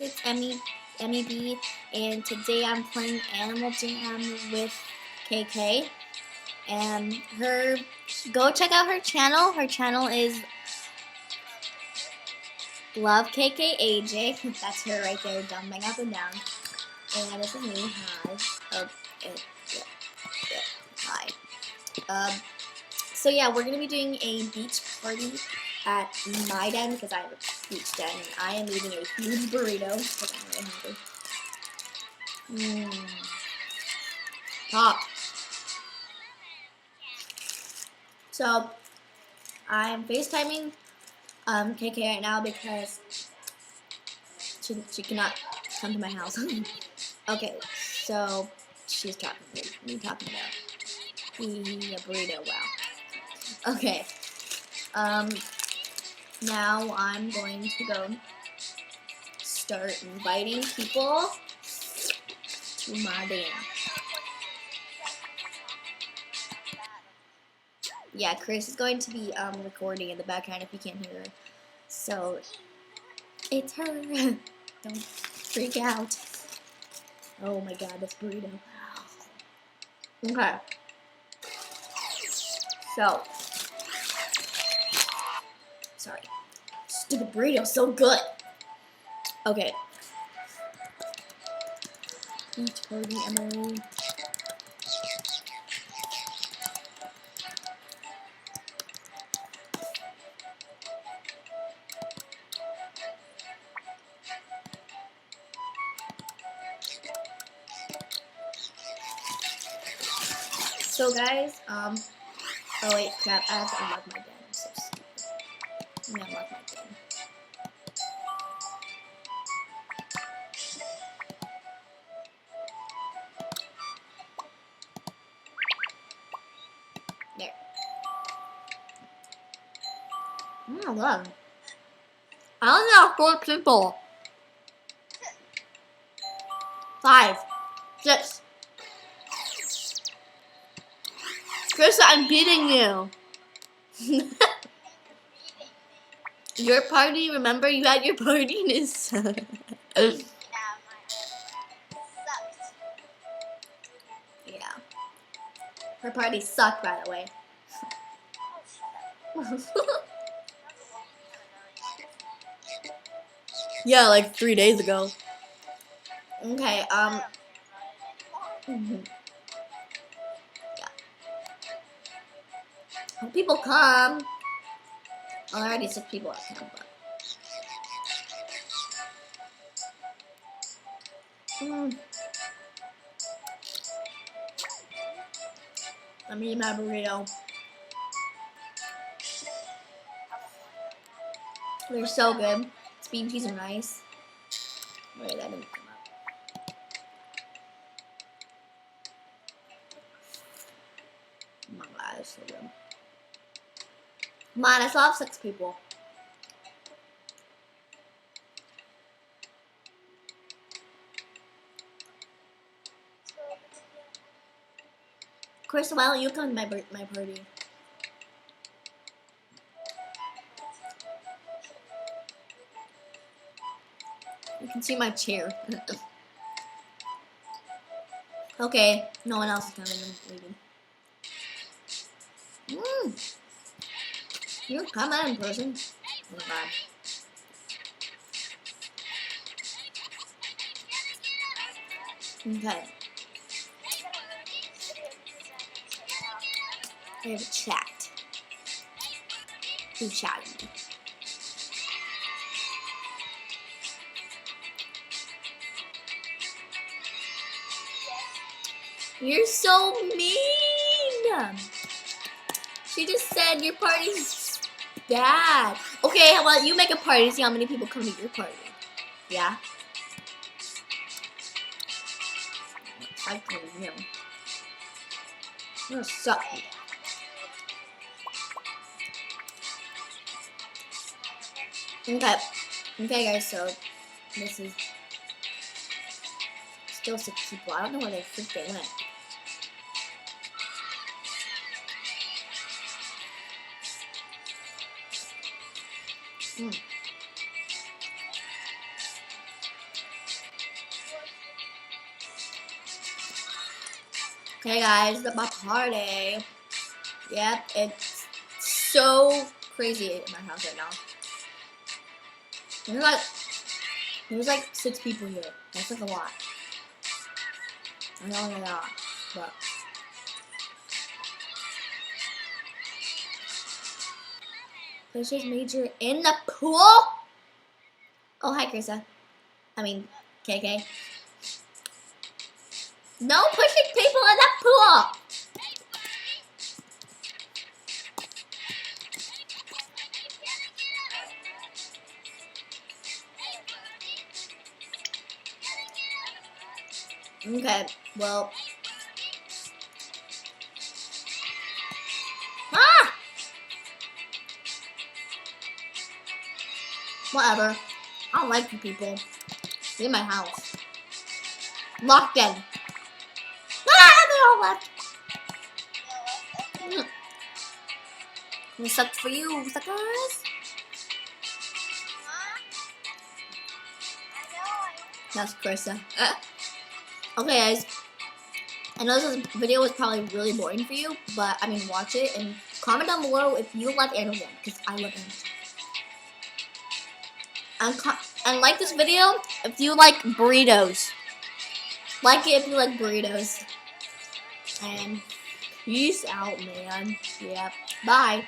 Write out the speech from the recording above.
It's Emmy B, and today I'm playing Animal Jam with KK. And go check out her channel. Her channel is LOVEKKAJ. That's her right there, jumping up and down. And this is me. Hi. Yeah, hi. So yeah, we're gonna be doing a beach party at my den because I have a beach den, and I am eating a huge burrito because I'm really hungry. Pop. So I'm FaceTiming KK right now because she cannot come to my house. Okay, so she's talking to me talking about eating a burrito. Wow. Okay. Now I'm going to go start inviting people to my den. Yeah, Chris is going to be recording in the background if you can't hear her. So it's her. Don't freak out. Oh my god, this burrito. Okay. So, sorry. Stupid burrito, so good. Okay. Beach party, Emily. So guys, oh wait, crap, I have to unlock my den. I'm so stupid. I'm gonna unlock my den. There. Oh, look. I only have 4 people. 5. 6. Chris, I'm beating you. Your party, remember you had your party and it's yeah. Her party sucked, by the way. Yeah, like 3 days ago. Okay, yeah. Hope people come. Already 6 people have come, but. I'm eating my burrito. They're so good. It's bean, cheese, and rice. Wait, that didn't come up. Oh my god, it's so good. Come on, I still have 6 people. Chris, why don't you come to my party? You can see my chair. Okay, no one else is coming. I'm leaving. You're coming in person. Oh my god. Okay. I have a chat. Who chatted me? You're so mean! She just said your party's bad. Okay, how about you make a party to see how many people come to your party? Yeah? I can you. You're suck. Okay. Okay, guys, so this is still 6 people. I don't know where they think they went. Okay, guys, my party. Yep, it's so crazy in my house right now. There's like 6 people here. That's like a lot. I know a lot, but Pusher's Major in the pool. Oh, hi, Krista. I mean, KK. No pushing people in the pool. Okay, well. Ah! Whatever. I don't like you people. Be in my house. Locked in. Ah! They all left. It sucked for you, suckers. That's Krista. Okay, guys. I know this video was probably really boring for you, but I mean, watch it and comment down below if you love animals, because I love animals. And like this video if you like burritos. Like it if you like burritos. And peace out, man. Yep. Bye.